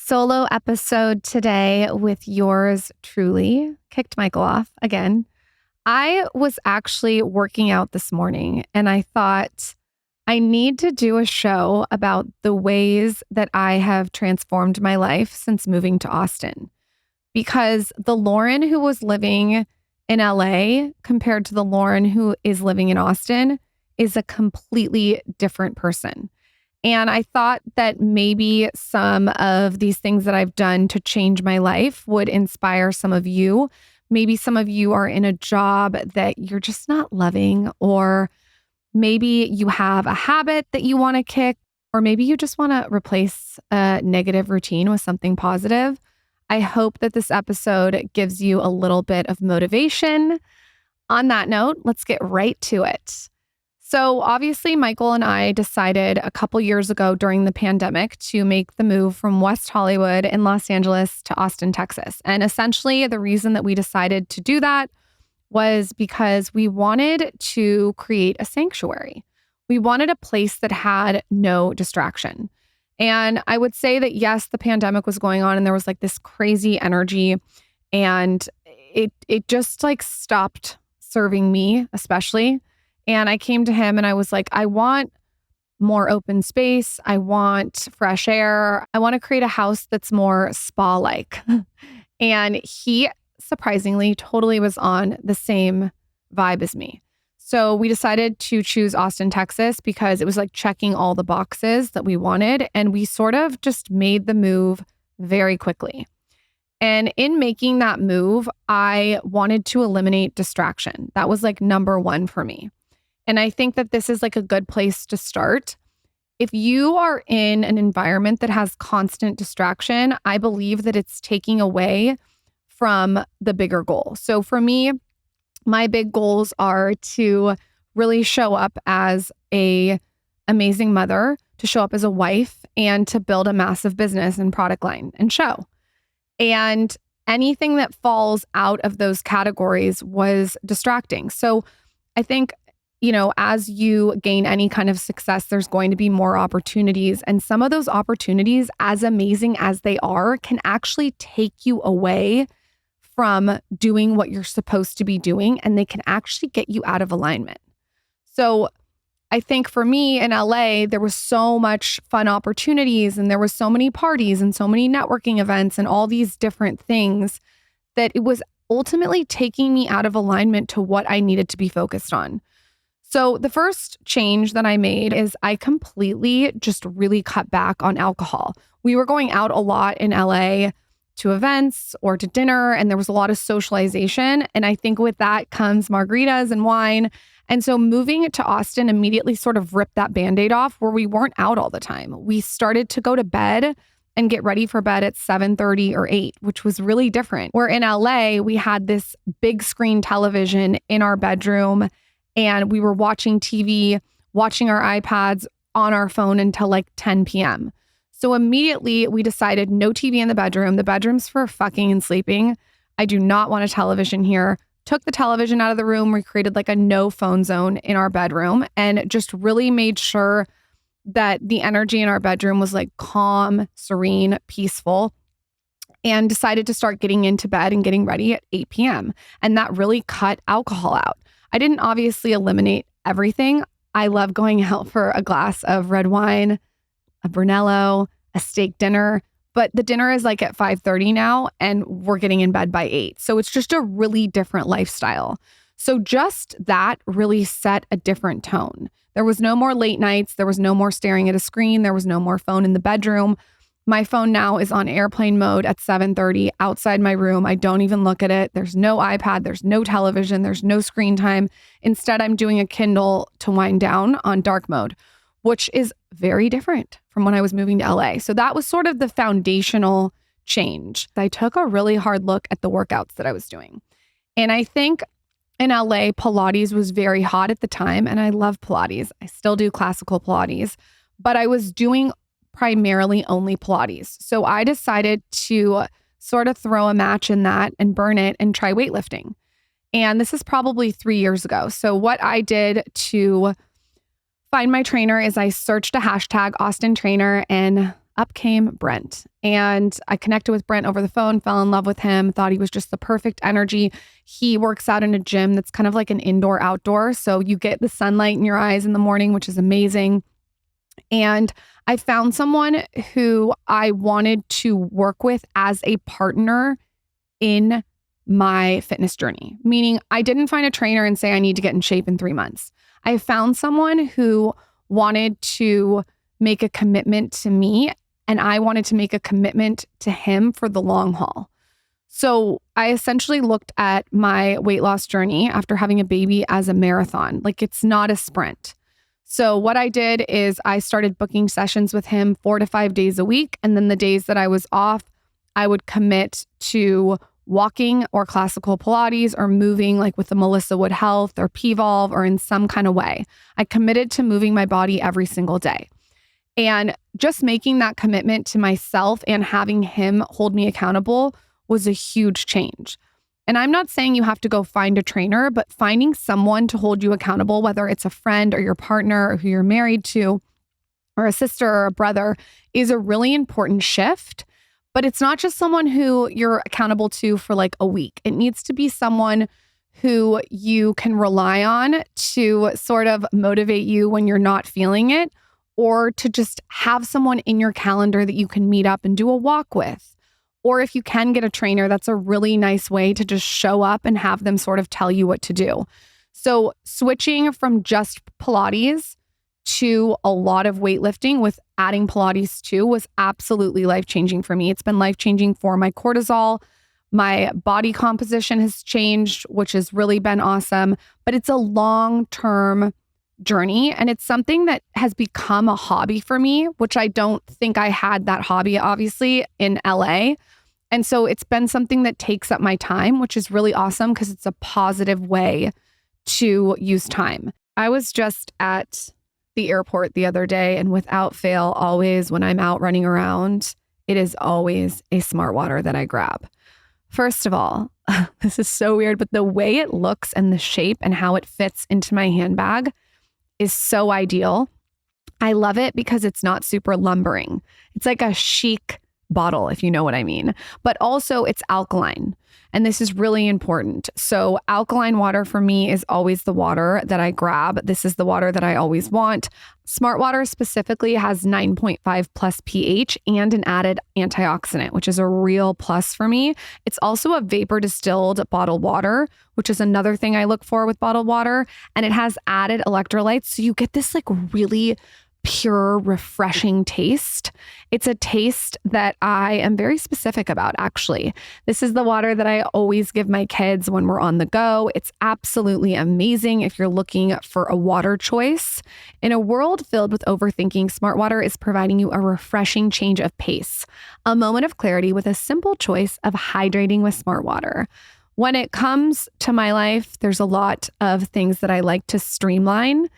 solo episode today with yours truly. Kicked Michael off again. I was actually working out this morning and I thought I need to do a show about the ways that I have transformed my life since moving to Austin. Because the Lauryn who was living in LA compared to the Lauryn who is living in Austin is a completely different person. And I thought that maybe some of these things that I've done to change my life would inspire some of you. Maybe some of you are in a job that you're just not loving, or maybe you have a habit that you want to kick, or maybe you just want to replace a negative routine with something positive. I hope that this episode gives you a little bit of motivation. On that note, let's get right to it. So obviously, Michael and I decided a couple years ago during the pandemic to make the move from West Hollywood in Los Angeles to Austin, Texas. And essentially, the reason that we decided to do that was because we wanted to create a sanctuary. We wanted a place that had no distraction. And I would say that, yes, the pandemic was going on and there was like this crazy energy, and it just like stopped serving me, especially. And I came to him and I was like, I want more open space. I want fresh air. I want to create a house that's more spa-like. And he surprisingly totally was on the same vibe as me. So we decided to choose Austin, Texas, because it was like checking all the boxes that we wanted. And we sort of just made the move very quickly. And in making that move, I wanted to eliminate distraction. That was like number one for me. And I think that this is like a good place to start. If you are in an environment that has constant distraction, I believe that it's taking away from the bigger goal. So for me, my big goals are to really show up as an amazing mother, to show up as a wife, and to build a massive business and product line and show. And anything that falls out of those categories was distracting. So I think, as you gain any kind of success, there's going to be more opportunities. And some of those opportunities, as amazing as they are, can actually take you away from doing what you're supposed to be doing. And they can actually get you out of alignment. So I think for me in LA, there was so much fun opportunities and there was so many parties and so many networking events and all these different things that it was ultimately taking me out of alignment to what I needed to be focused on. So the first change that I made is I completely just really cut back on alcohol. We were going out a lot in LA to events or to dinner, and there was a lot of socialization. And I think with that comes margaritas and wine. And so moving to Austin immediately sort of ripped that Band-Aid off where we weren't out all the time. We started to go to bed and get ready for bed at 7:30 or 8, which was really different. Where in LA, we had this big screen television in our bedroom, and we were watching TV, watching our iPads on our phone until like 10 p.m. So immediately we decided no TV in the bedroom. The bedroom's for fucking and sleeping. I do not want a television here. Took the television out of the room. We created like a no phone zone in our bedroom and just really made sure that the energy in our bedroom was like calm, serene, peaceful, and decided to start getting into bed and getting ready at 8 p.m. And that really cut alcohol out. I didn't obviously eliminate everything. I love going out for a glass of red wine, a Brunello, a steak dinner, but the dinner is like at 5:30 now and we're getting in bed by 8. So it's just a really different lifestyle. So just that really set a different tone. There was no more late nights. There was no more staring at a screen. There was no more phone in the bedroom. My phone now is on airplane mode at 7:30 outside my room. I don't even look at it. There's no iPad. There's no television. There's no screen time. Instead, I'm doing a Kindle to wind down on dark mode, which is very different from when I was moving to LA. So that was sort of the foundational change. I took a really hard look at the workouts that I was doing. And I think in LA, Pilates was very hot at the time. And I love Pilates. I still do classical Pilates, but I was doing primarily only Pilates. So I decided to sort of throw a match in that and burn it and try weightlifting. And this is probably 3 years ago. So what I did to find my trainer is I searched a hashtag Austin trainer and up came Brent. And I connected with Brent over the phone, fell in love with him, thought he was just the perfect energy. He works out in a gym that's kind of like an indoor outdoor. So you get the sunlight in your eyes in the morning, which is amazing. And I found someone who I wanted to work with as a partner in my fitness journey, meaning I didn't find a trainer and say I need to get in shape in 3 months. I found someone who wanted to make a commitment to me, and I wanted to make a commitment to him for the long haul. So I essentially looked at my weight loss journey after having a baby as a marathon. Like, it's not a sprint. So what I did is I started booking sessions with him 4 to 5 days a week. And then the days that I was off, I would commit to walking or classical Pilates or moving like with the Melissa Wood Health or P-Volve or in some kind of way. I committed to moving my body every single day. And just making that commitment to myself and having him hold me accountable was a huge change. And I'm not saying you have to go find a trainer, but finding someone to hold you accountable, whether it's a friend or your partner or who you're married to, or a sister or a brother, is a really important shift. But it's not just someone who you're accountable to for like a week. It needs to be someone who you can rely on to sort of motivate you when you're not feeling it, or to just have someone in your calendar that you can meet up and do a walk with. Or if you can get a trainer, that's a really nice way to just show up and have them sort of tell you what to do. So switching from just Pilates to a lot of weightlifting with adding Pilates too was absolutely life-changing for me. It's been life-changing for my cortisol. My body composition has changed, which has really been awesome. But it's a long-term journey, and it's something that has become a hobby for me, which I don't think I had that hobby, obviously, in LA. And so it's been something that takes up my time, which is really awesome because it's a positive way to use time. I was just at the airport the other day, and without fail, always when I'm out running around, it is always a Smartwater that I grab. First of all, this is so weird, but the way it looks and the shape and how it fits into my handbag is so ideal. I love it because it's not super lumbering. It's like a chic bottle, if you know what I mean. But also it's alkaline. And this is really important. So alkaline water for me is always the water that I grab. This is the water that I always want. Smartwater specifically has 9.5 plus pH and an added antioxidant, which is a real plus for me. It's also a vapor distilled bottled water, which is another thing I look for with bottled water. And it has added electrolytes. So you get this like really pure, refreshing taste. It's a taste that I am very specific about, actually. This is the water that I always give my kids when we're on the go. It's absolutely amazing if you're looking for a water choice. In a world filled with overthinking, Smartwater is providing you a refreshing change of pace, a moment of clarity with a simple choice of hydrating with Smartwater. When it comes to my life, there's a lot of things that I like to streamline.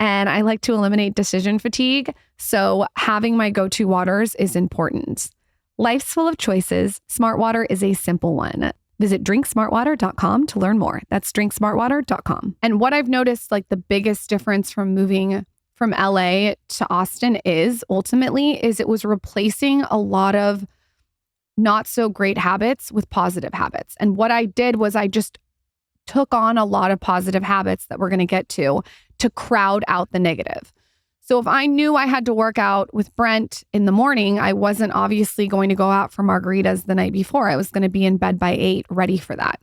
And I like to eliminate decision fatigue. So having my go-to waters is important. Life's full of choices. Smartwater is a simple one. Visit drinksmartwater.com to learn more. That's drinksmartwater.com. And what I've noticed, like the biggest difference from moving from LA to Austin is it was replacing a lot of not so great habits with positive habits. And what I did was I just took on a lot of positive habits that we're going to get to crowd out the negative. So if I knew I had to work out with Brent in the morning, I wasn't obviously going to go out for margaritas the night before. I was going to be in bed by 8, ready for that.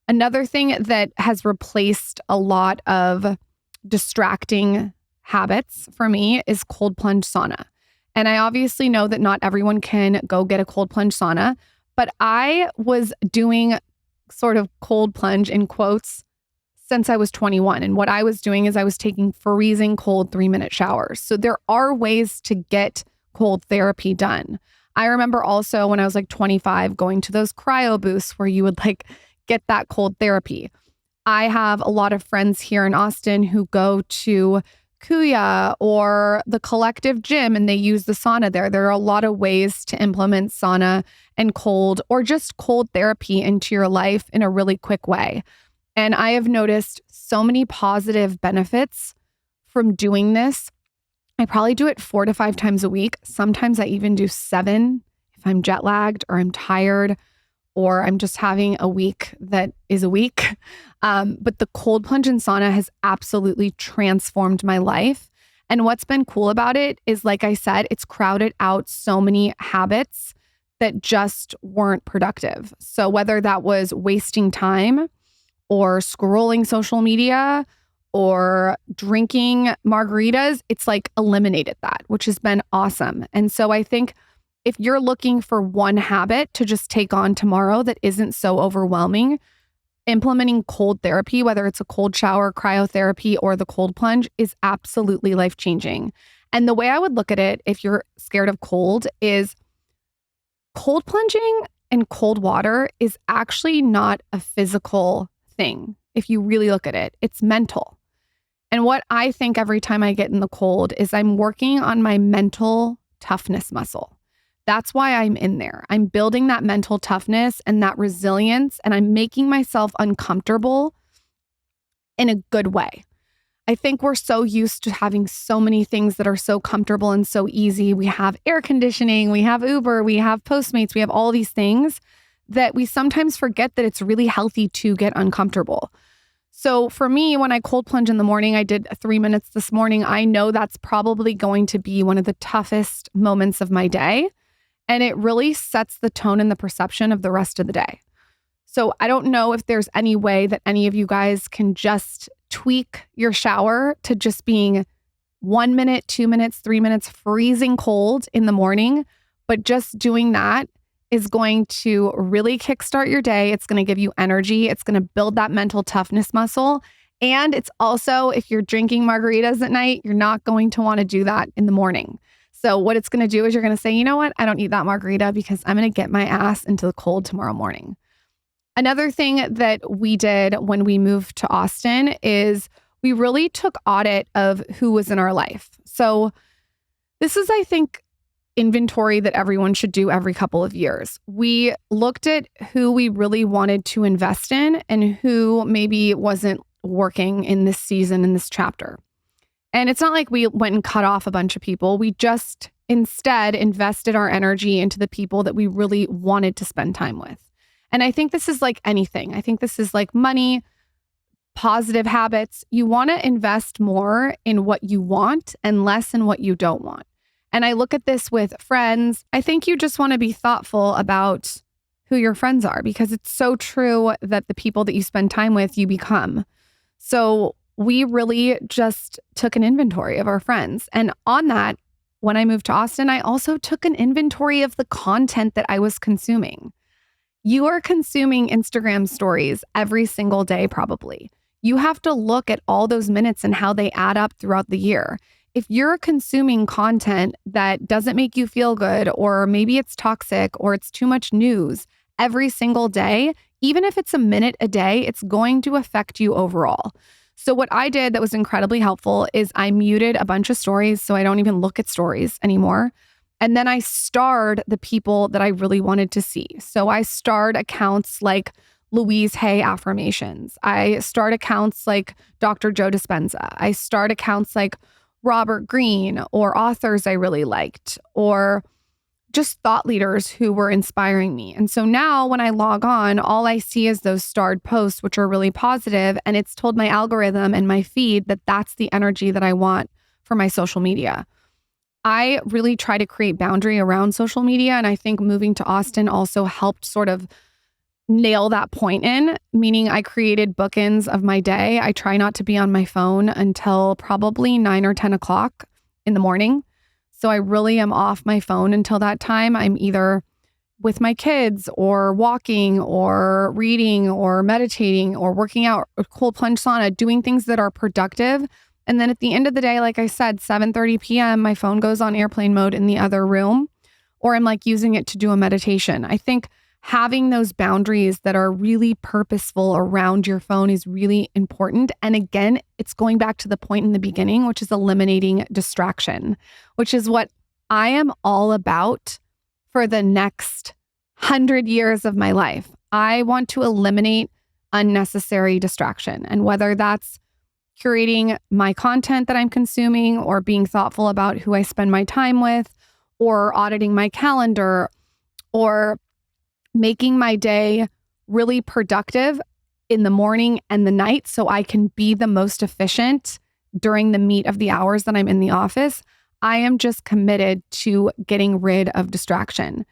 Another thing that has replaced a lot of distracting habits for me is cold plunge sauna. And I obviously know that not everyone can go get a cold plunge sauna, but I was doing sort of cold plunge in quotes since I was 21. And what I was doing is I was taking freezing cold 3-minute showers. So there are ways to get cold therapy done. I remember also when I was like 25 going to those cryo booths where you would like get that cold therapy. I have a lot of friends here in Austin who go to Kuya or the Collective Gym and they use the sauna there. There are a lot of ways to implement sauna and cold or just cold therapy into your life in a really quick way. And I have noticed so many positive benefits from doing this I probably do it 4 to 5 times a week. Sometimes I even do 7 if I'm jet lagged or I'm tired or I'm just having a week that is a week. But the cold plunge and sauna has absolutely transformed my life. And what's been cool about it is, like I said, it's crowded out so many habits that just weren't productive. So whether that was wasting time or scrolling social media or drinking margaritas, it's like eliminated that, which has been awesome. And so I think if you're looking for one habit to just take on tomorrow that isn't so overwhelming, implementing cold therapy, whether it's a cold shower, cryotherapy, or the cold plunge, is absolutely life-changing. And the way I would look at it, if you're scared of cold, is cold plunging and cold water is actually not a physical thing. If you really look at it, it's mental. And what I think every time I get in the cold is I'm working on my mental toughness muscle. That's why I'm in there. I'm building that mental toughness and that resilience, and I'm making myself uncomfortable in a good way. I think we're so used to having so many things that are so comfortable and so easy. We have air conditioning, we have Uber, we have Postmates, we have all these things that we sometimes forget that it's really healthy to get uncomfortable. So for me, when I cold plunge in the morning, I did 3 minutes this morning. I know that's probably going to be one of the toughest moments of my day. And it really sets the tone and the perception of the rest of the day. So I don't know if there's any way that any of you guys can just tweak your shower to just being 1 minute, 2 minutes, 3 minutes, freezing cold in the morning. But just doing that is going to really kickstart your day. It's going to give you energy. It's going to build that mental toughness muscle. And it's also, if you're drinking margaritas at night, you're not going to want to do that in the morning. So what it's going to do is you're going to say, you know what? I don't need that margarita because I'm going to get my ass into the cold tomorrow morning. Another thing that we did when we moved to Austin is we really took audit of who was in our life. So this is, I think, inventory that everyone should do every couple of years. We looked at who we really wanted to invest in and who maybe wasn't working in this season, in this chapter. And it's not like we went and cut off a bunch of people. We just instead invested our energy into the people that we really wanted to spend time with. And I think this is like anything. I think this is like money, positive habits. You want to invest more in what you want and less in what you don't want. And I look at this with friends. I think you just want to be thoughtful about who your friends are, because it's so true that the people that you spend time with, you become. So we really just took an inventory of our friends. And on that, when I moved to Austin, I also took an inventory of the content that I was consuming. You are consuming Instagram stories every single day, probably. You have to look at all those minutes and how they add up throughout the year. If you're consuming content that doesn't make you feel good, or maybe it's toxic or it's too much news every single day, even if it's a minute a day, it's going to affect you overall. So what I did that was incredibly helpful is I muted a bunch of stories so I don't even look at stories anymore. And then I starred the people that I really wanted to see. So I starred accounts like Louise Hay Affirmations. I starred accounts like Dr. Joe Dispenza. I starred accounts like Robert Greene, or authors I really liked, or just thought leaders who were inspiring me. And so now when I log on, all I see is those starred posts, which are really positive, and it's told my algorithm and my feed that that's the energy that I want for my social media. I really try to create boundary around social media, and I think moving to Austin also helped sort of nail that point in, meaning I created bookends of my day. I try not to be on my phone until probably 9 or 10 o'clock in the morning. So I really am off my phone until that time. I'm either with my kids or walking or reading or meditating or working out or cold plunge sauna, doing things that are productive. And then at the end of the day, like I said, 7:30 p.m., my phone goes on airplane mode in the other room, or I'm like using it to do a meditation. I think having those boundaries that are really purposeful around your phone is really important. And again, it's going back to the point in the beginning, which is eliminating distraction, which is what I am all about for the next 100 years of my life. I want to eliminate unnecessary distraction. And whether that's curating my content that I'm consuming, or being thoughtful about who I spend my time with, or auditing my calendar, or making my day really productive in the morning and the night so I can be the most efficient during the meat of the hours that I'm in the office, I am just committed to getting rid of distraction.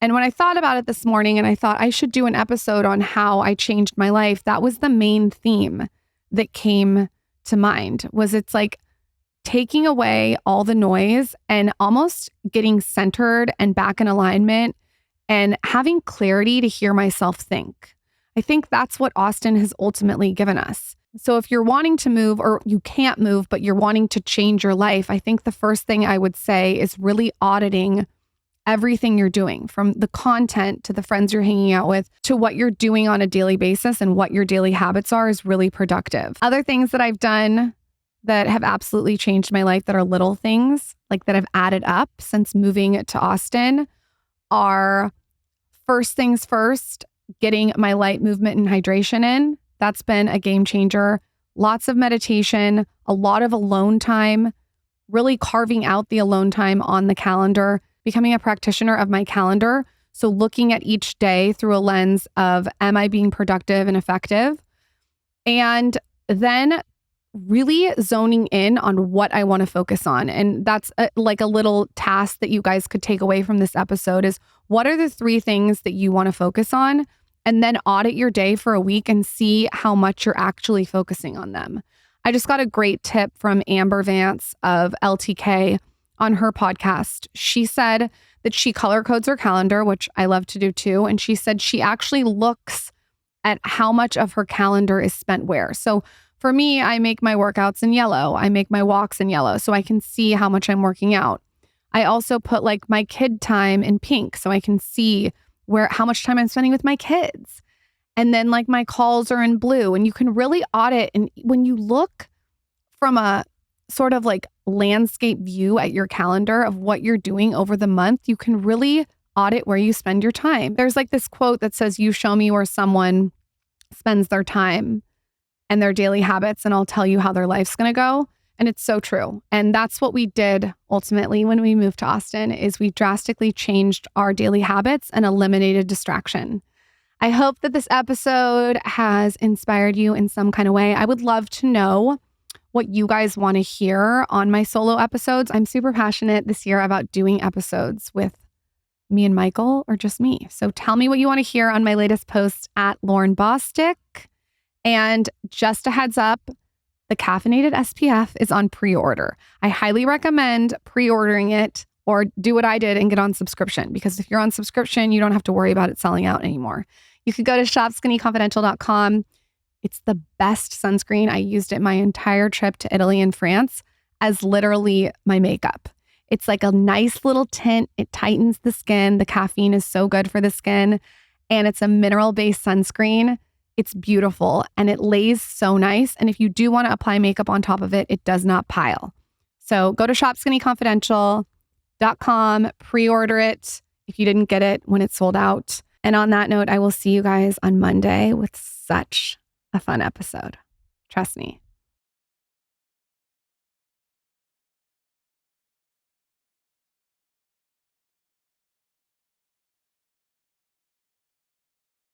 And when I thought about it this morning and I thought I should do an episode on how I changed my life, that was the main theme that came to mind. It's like taking away all the noise and almost getting centered and back in alignment and having clarity to hear myself think. I think that's what Austin has ultimately given us. So if you're wanting to move, or you can't move, but you're wanting to change your life, I think the first thing I would say is really auditing everything you're doing, from the content to the friends you're hanging out with to what you're doing on a daily basis and what your daily habits are is really productive. Other things that I've done that have absolutely changed my life that are little things, like that have added up since moving to Austin, are first things first, getting my light movement and hydration in. That's been a game changer. Lots of meditation, a lot of alone time, really carving out the alone time on the calendar, becoming a practitioner of my calendar. So looking at each day through a lens of, am I being productive and effective? And then really zoning in on what I want to focus on. And that's like a little task that you guys could take away from this episode is, what are the 3 things that you want to focus on? And then audit your day for a week and see how much you're actually focusing on them. I just got a great tip from Amber Vance of LTK on her podcast. She said that she color codes her calendar, which I love to do too. And she said she actually looks at how much of her calendar is spent where. So for me, I make my workouts in yellow. I make my walks in yellow so I can see how much I'm working out. I also put like my kid time in pink so I can see how much time I'm spending with my kids. And then like my calls are in blue, and you can really audit. And when you look from a sort of like landscape view at your calendar of what you're doing over the month, you can really audit where you spend your time. There's like this quote that says, you show me where someone spends their time and their daily habits, and I'll tell you how their life's going to go. And it's so true. And that's what we did ultimately when we moved to Austin, is we drastically changed our daily habits and eliminated distraction. I hope that this episode has inspired you in some kind of way. I would love to know what you guys want to hear on my solo episodes. I'm super passionate this year about doing episodes with me and Michael, or just me. So tell me what you want to hear on my latest post at Lauryn Bostic. And just a heads up, the caffeinated SPF is on pre-order. I highly recommend pre-ordering it, or do what I did and get on subscription, because if you're on subscription, you don't have to worry about it selling out anymore. You could go to shopskinnyconfidential.com. It's the best sunscreen. I used it my entire trip to Italy and France as literally my makeup. It's like a nice little tint. It tightens the skin. The caffeine is so good for the skin. And it's a mineral-based sunscreen. It's beautiful and it lays so nice. And if you do want to apply makeup on top of it, it does not pile. So go to shopskinnyconfidential.com, pre-order it if you didn't get it when it's sold out. And on that note, I will see you guys on Monday with such a fun episode. Trust me.